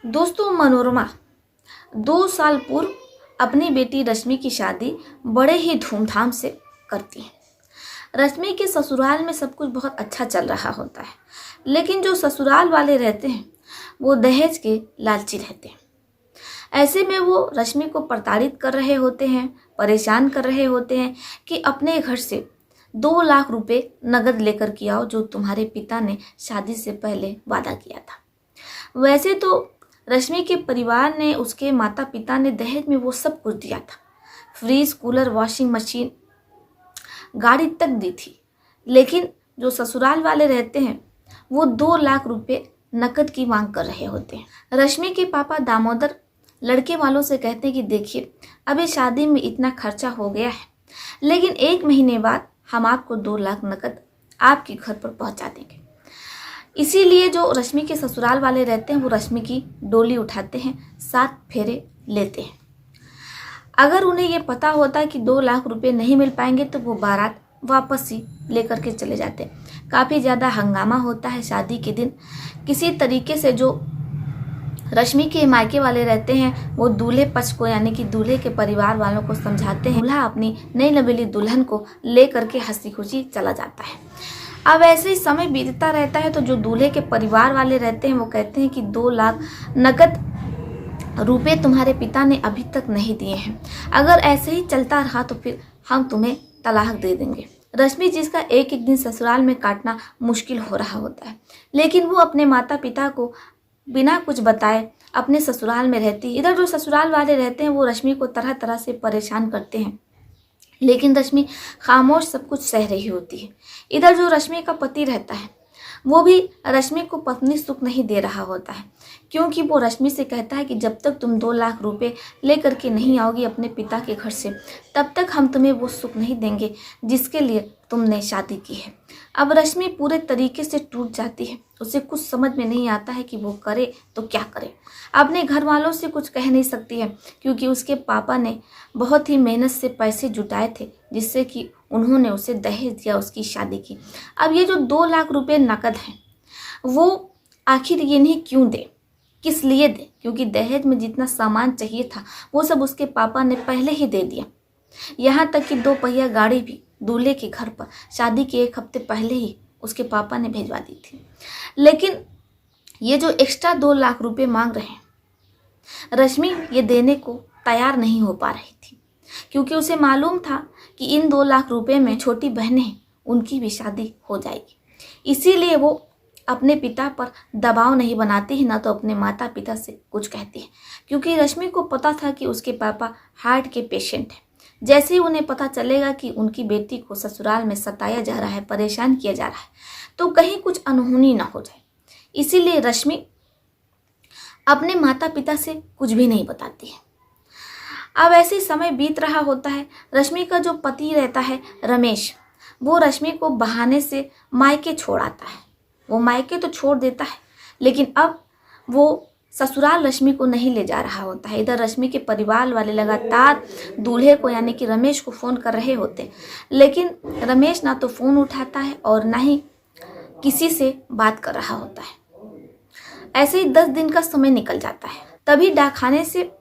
दोस्तों, मनोरमा 2 साल पूर्व अपनी बेटी रश्मि की शादी बड़े ही धूमधाम से करती है। रश्मि के ससुराल में सब कुछ बहुत अच्छा चल रहा होता है, लेकिन जो ससुराल वाले रहते हैं वो दहेज के लालची रहते हैं। ऐसे में वो रश्मि को प्रताड़ित कर रहे होते हैं, परेशान कर रहे होते हैं कि अपने घर से 2 लाख रुपए नगद लेकर के आओ, जो तुम्हारे पिता ने शादी से पहले वादा किया था। वैसे तो रश्मि के परिवार ने, उसके माता पिता ने दहेज में वो सब कुछ दिया था, फ्रिज, कूलर, वॉशिंग मशीन, गाड़ी तक दी थी। लेकिन जो ससुराल वाले रहते हैं वो 2 लाख रुपए नकद की मांग कर रहे होते हैं। रश्मि के पापा दामोदर लड़के वालों से कहते हैं कि देखिए, अभी शादी में इतना खर्चा हो गया है, लेकिन 1 महीने बाद हम आपको 2 लाख नकद आपके घर पर पहुंचा देंगे। इसीलिए जो रश्मि के ससुराल वाले रहते हैं वो रश्मि की डोली उठाते हैं, 7 फेरे लेते हैं। अगर उन्हें ये पता होता कि 2 लाख रुपए नहीं मिल पाएंगे तो वो बारात वापस ही लेकर के चले जाते हैं। काफ़ी ज़्यादा हंगामा होता है शादी के दिन। किसी तरीके से जो रश्मि के मायके वाले रहते हैं वो दूल्हे पक्ष को, यानी कि दूल्हे के परिवार वालों को समझाते हैं। दूल्हा अपनी नई नवेली दुल्हन को ले करके हंसी खुशी चला जाता है। अब ऐसे ही समय बीतता रहता है तो जो दूल्हे के परिवार वाले रहते हैं वो कहते हैं कि 2 लाख नकद रुपए तुम्हारे पिता ने अभी तक नहीं दिए हैं। अगर ऐसे ही चलता रहा तो फिर हम तुम्हें तलाक दे देंगे। रश्मि, जिसका एक एक दिन ससुराल में काटना मुश्किल हो रहा होता है, लेकिन वो अपने माता पिता को बिना कुछ बताए अपने ससुराल में रहती है। इधर जो ससुराल वाले रहते हैं वो रश्मि को तरह तरह से परेशान करते हैं, लेकिन रश्मि खामोश सब कुछ सह रही होती है। इधर जो रश्मि का पति रहता है वो भी रश्मि को पत्नी सुख नहीं दे रहा होता है, क्योंकि वो रश्मि से कहता है कि जब तक तुम 2 लाख रुपए लेकर के नहीं आओगी अपने पिता के घर से, तब तक हम तुम्हें वो सुख नहीं देंगे जिसके लिए तुमने शादी की है। अब रश्मि पूरे तरीके से टूट जाती है। उसे कुछ समझ में नहीं आता है कि वो करे तो क्या करे। अपने घर वालों से कुछ कह नहीं सकती है, क्योंकि उसके पापा ने बहुत ही मेहनत से पैसे जुटाए थे जिससे कि उन्होंने उसे दहेज दिया, उसकी शादी की। अब ये जो 2 लाख रुपए नकद हैं वो आखिर ये नहीं क्यों दे, किस लिए दे, क्योंकि दहेज में जितना सामान चाहिए था वो सब उसके पापा ने पहले ही दे दिया। यहाँ तक कि 2 पहिया गाड़ी भी दूल्हे के घर पर शादी के 1 हफ्ते पहले ही उसके पापा ने भिजवा दी थी। लेकिन ये जो एक्स्ट्रा 2 लाख रुपए मांग रहे हैं, रश्मि ये देने को तैयार नहीं हो पा रही थी, क्योंकि उसे मालूम था कि इन 2 लाख रुपए में छोटी बहनें, उनकी भी शादी हो जाएगी। इसीलिए वो अपने पिता पर दबाव नहीं बनाती है, ना तो अपने माता पिता से कुछ कहती है, क्योंकि रश्मि को पता था कि उसके पापा हार्ट के पेशेंट हैं। जैसे ही उन्हें पता चलेगा कि उनकी बेटी को ससुराल में सताया जा रहा है, परेशान किया जा रहा है, तो कहीं कुछ अनहोनी ना हो जाए। इसीलिए रश्मि अपने माता पिता से कुछ भी नहीं बताती है। अब ऐसे समय बीत रहा होता है। रश्मि का जो पति रहता है रमेश, वो रश्मि को बहाने से मायके छोड़ आता है। वो मायके तो छोड़ देता है, लेकिन अब वो ससुराल रश्मि को नहीं ले जा रहा होता है। इधर रश्मि के परिवार वाले लगातार दूल्हे को, यानी कि रमेश को फ़ोन कर रहे होते हैं, लेकिन रमेश ना तो फ़ोन उठाता है और ना ही किसी से बात कर रहा होता है। ऐसे ही 10 दिन का समय निकल जाता है। तभी डाकखाने से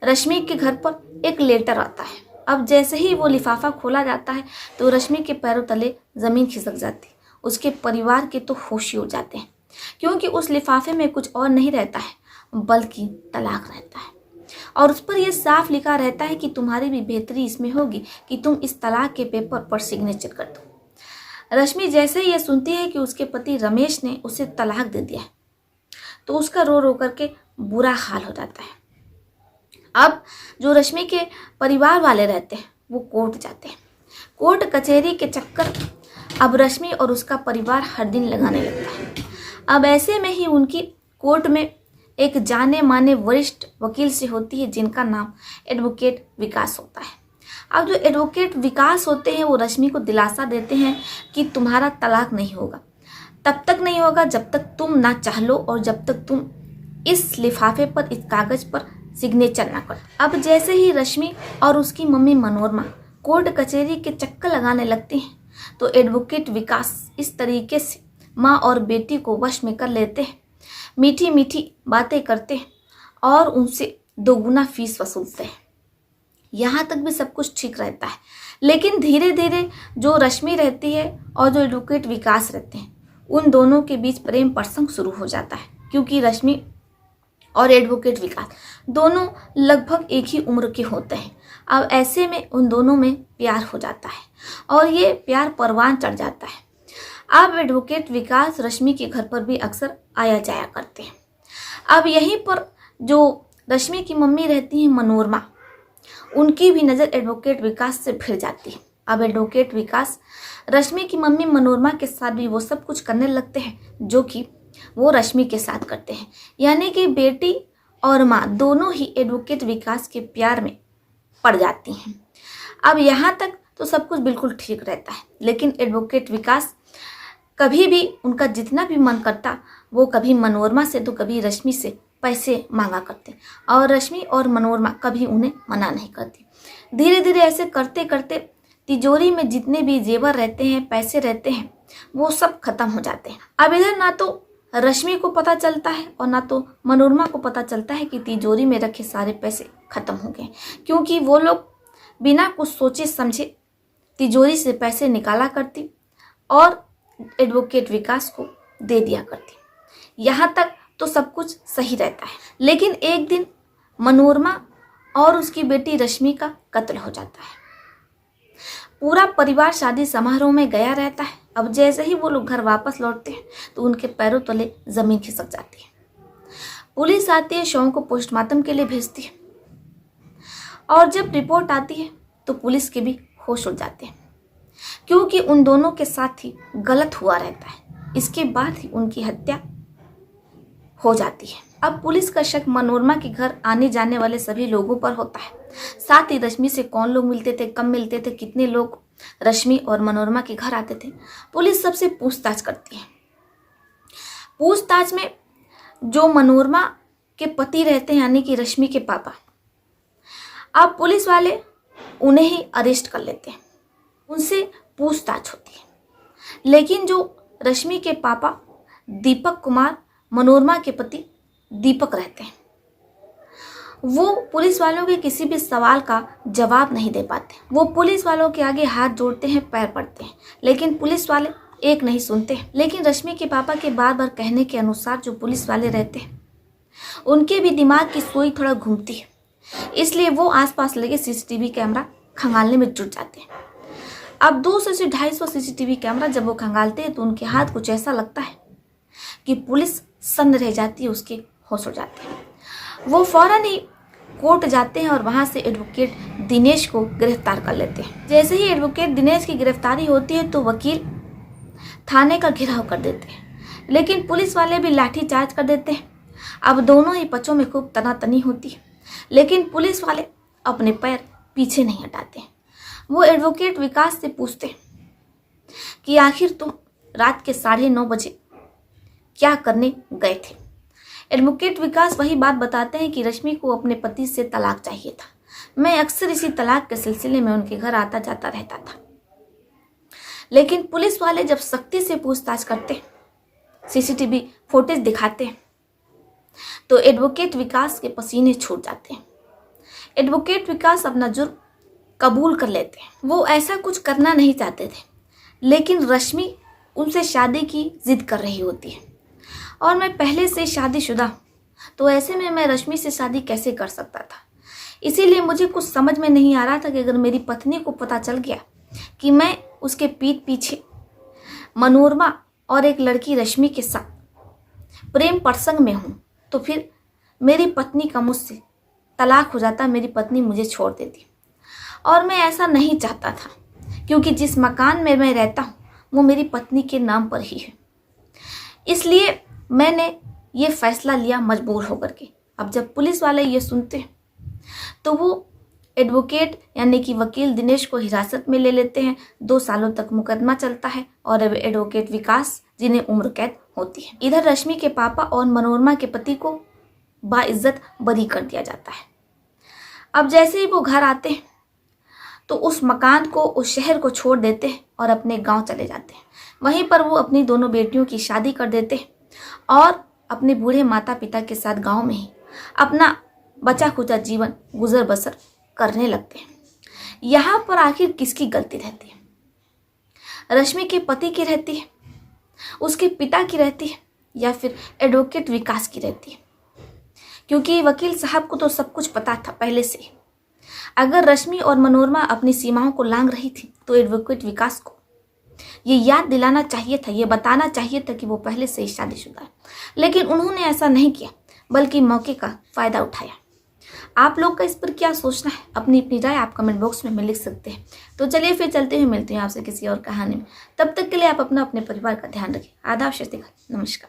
रश्मि के घर पर एक लेटर आता है। अब जैसे ही वो लिफाफा खोला जाता है तो रश्मि के पैरों तले ज़मीन खिसक जाती है। उसके परिवार के तो होश ही उड़ जाते हैं, क्योंकि उस लिफाफे में कुछ और नहीं रहता है बल्कि तलाक रहता है। और उस पर यह साफ लिखा रहता है कि तुम्हारी भी बेहतरी इसमें होगी कि तुम इस तलाक के पेपर पर सिग्नेचर कर दो। रश्मि जैसे ही यह सुनती है कि उसके पति रमेश ने उसे तलाक दे दिया है, तो उसका रो रो करके बुरा हाल हो जाता है। अब जो रश्मि के परिवार वाले रहते हैं वो कोर्ट जाते हैं। कोर्ट कचहरी के चक्कर अब रश्मि और उसका परिवार हर दिन लगाने लगता है। अब ऐसे में ही उनकी कोर्ट में एक जाने माने वरिष्ठ वकील से होती है, जिनका नाम एडवोकेट विकास होता है। अब जो एडवोकेट विकास होते हैं वो रश्मि को दिलासा देते हैं कि तुम्हारा तलाक नहीं होगा, तब तक नहीं होगा जब तक तुम ना चाह लो और जब तक तुम इस लिफाफे पर, इस कागज पर सिग्नेचर ना करो। अब जैसे ही रश्मि और उसकी मम्मी मनोरमा कोर्ट कचहरी के चक्कर लगाने लगती हैं, तो एडवोकेट विकास इस तरीके से माँ और बेटी को वश में कर लेते हैं। मीठी मीठी बातें करते हैं और उनसे दोगुना फीस वसूलते हैं। यहाँ तक भी सब कुछ ठीक रहता है, लेकिन धीरे धीरे जो रश्मि रहती है और जो एडवोकेट विकास रहते हैं, उन दोनों के बीच प्रेम प्रसंग शुरू हो जाता है, क्योंकि रश्मि और एडवोकेट विकास दोनों लगभग एक ही उम्र के होते हैं। अब ऐसे में उन दोनों में प्यार हो जाता है और ये प्यार परवान चढ़ जाता है। अब एडवोकेट विकास रश्मि के घर पर भी अक्सर आया जाया करते हैं। अब यहीं पर जो रश्मि की मम्मी रहती हैं मनोरमा, उनकी भी नज़र एडवोकेट विकास से भिड़ जाती है। अब एडवोकेट विकास रश्मि की मम्मी मनोरमा के साथ भी वो सब कुछ करने लगते हैं जो कि वो रश्मि के साथ करते हैं, यानी कि बेटी और माँ दोनों ही एडवोकेट विकास के प्यार में पड़ जाती हैं। अब यहाँ तक तो सब कुछ बिल्कुल ठीक रहता है, लेकिन एडवोकेट विकास कभी भी उनका जितना भी मन करता वो कभी मनोरमा से तो कभी रश्मि से पैसे मांगा करते और रश्मि और मनोरमा कभी उन्हें मना नहीं करती। धीरे धीरे ऐसे करते करते तिजोरी में जितने भी जेवर रहते हैं, पैसे रहते हैं, वो सब खत्म हो जाते हैं। अब इधर ना तो रश्मि को पता चलता है और ना तो मनोरमा को पता चलता है कि तिजोरी में रखे सारे पैसे खत्म हो गए, क्योंकि वो लोग बिना कुछ सोचे समझे तिजोरी से पैसे निकाला करती और एडवोकेट विकास को दे दिया करती। यहाँ तक तो सब कुछ सही रहता है, लेकिन एक दिन मनोरमा और उसकी बेटी रश्मि का कत्ल हो जाता है। पूरा परिवार शादी समारोह में गया रहता है। अब जैसे ही वो लोग घर वापस लौटते हैं तो उनके पैरों तले जमीन खिसक जाती है। पुलिस आती है, शव को पोस्टमार्टम के लिए भेजती है और जब रिपोर्ट आती है तो पुलिस के भी होश उड़ जाते हैं, क्योंकि उन दोनों के साथ ही गलत हुआ रहता है। इसके बाद ही उनकी हत्या हो जाती है। अब पुलिस का शक मनोरमा के घर आने जाने वाले सभी लोगों पर होता है, साथ ही रश्मि से कौन लोग मिलते थे, कम मिलते थे, कितने लोग रश्मि और मनोरमा के घर आते थे। पुलिस सबसे पूछताछ करती है। पूछताछ में जो मनोरमा के पति रहते हैं यानी कि रश्मि के पापा, अब पुलिस वाले उन्हें ही अरेस्ट कर लेते हैं, उनसे पूछताछ होती है। लेकिन जो रश्मि के पापा दीपक कुमार, मनोरमा के पति दीपक रहते हैं, वो पुलिस वालों के किसी भी सवाल का जवाब नहीं दे पाते। वो पुलिस वालों के आगे हाथ जोड़ते हैं, पैर पड़ते हैं, लेकिन पुलिस वाले एक नहीं सुनते। लेकिन रश्मि के पापा के बार बार कहने के अनुसार जो पुलिस वाले रहते हैं उनके भी दिमाग की सुई थोड़ा घूमती है, इसलिए वो आसपास लगे सीसीटीवी कैमरा खंगालने में जुट जाते हैं। अब 200 से 250 सीसीटीवी कैमरा जब वो खंगालते हैं तो उनके हाथ कुछ ऐसा लगता है कि पुलिस सन्न रह जाती है, उसके होश हो जाते हैं। वो फौरन ही कोर्ट जाते हैं और वहां से एडवोकेट दिनेश को गिरफ्तार कर लेते हैं। जैसे ही एडवोकेट दिनेश की गिरफ्तारी होती है तो वकील थाने का घेराव कर देते हैं, लेकिन पुलिस वाले भी लाठी चार्ज कर देते हैं। अब दोनों ही पक्षों में खूब तनातनी होती है, लेकिन पुलिस वाले अपने पैर पीछे नहीं हटाते। वो एडवोकेट विकास से पूछते हैं कि आखिर तुम रात के 9:30 बजे क्या करने गए थे। एडवोकेट विकास वही बात बताते हैं कि रश्मि को अपने पति से तलाक चाहिए था। मैं अक्सर इसी तलाक के सिलसिले में उनके घर आता जाता रहता था। लेकिन पुलिस वाले जब सख्ती से पूछताछ करते, सीसीटीवी फुटेज दिखाते हैं, तो एडवोकेट विकास के पसीने छूट जाते हैं। एडवोकेट विकास अपना जुर्म कबूल कर लेते हैं। वो ऐसा कुछ करना नहीं चाहते थे, लेकिन रश्मि उनसे शादी की जिद कर रही होती है और मैं पहले से शादीशुदा हूँ, तो ऐसे में मैं रश्मि से शादी कैसे कर सकता था। इसीलिए मुझे कुछ समझ में नहीं आ रहा था कि अगर मेरी पत्नी को पता चल गया कि मैं उसके पीठ पीछे मनोरमा और एक लड़की रश्मि के साथ प्रेम प्रसंग में हूँ, तो फिर मेरी पत्नी का मुझसे तलाक हो जाता, मेरी पत्नी मुझे छोड़ देती। और मैं ऐसा नहीं चाहता था, क्योंकि जिस मकान में मैं रहता हूँ वो मेरी पत्नी के नाम पर ही है। इसलिए मैंने ये फैसला लिया मजबूर होकर के। अब जब पुलिस वाले ये सुनते हैं तो वो एडवोकेट यानी कि वकील दिनेश को हिरासत में ले लेते हैं। 2 सालों तक मुकदमा चलता है और अब एडवोकेट विकास जिन्हें उम्र कैद होती है। इधर रश्मि के पापा और मनोरमा के पति को बाइज्जत बरी कर दिया जाता है। अब जैसे ही वो घर आते हैं तो उस मकान को, उस शहर को छोड़ देते हैं और अपने गांव चले जाते हैं। वहीं पर वो अपनी दोनों बेटियों की शादी कर देते हैं और अपने बूढ़े माता पिता के साथ गांव में ही अपना बचा खुचा जीवन गुजर बसर करने लगते हैं। यहाँ पर आखिर किसकी गलती रहती है? रश्मि के पति की रहती है, उसके पिता की रहती है, या फिर एडवोकेट विकास की रहती है? क्योंकि वकील साहब को तो सब कुछ पता था पहले से। अगर रश्मि और मनोरमा अपनी सीमाओं को लांघ रही थी तो एडवोकेट विकास को ये याद दिलाना चाहिए था, ये बताना चाहिए था कि वो पहले से ही शादीशुदा है। लेकिन उन्होंने ऐसा नहीं किया, बल्कि मौके का फायदा उठाया। आप लोग का इस पर क्या सोचना है? अपनी अपनी राय आप कमेंट बॉक्स में लिख सकते हैं। तो चलिए फिर चलते हुए मिलते हैं आपसे किसी और कहानी में। तब तक के लिए आप अपना अपने परिवार का ध्यान रखें। आदाब, शस्तिका, नमस्कार।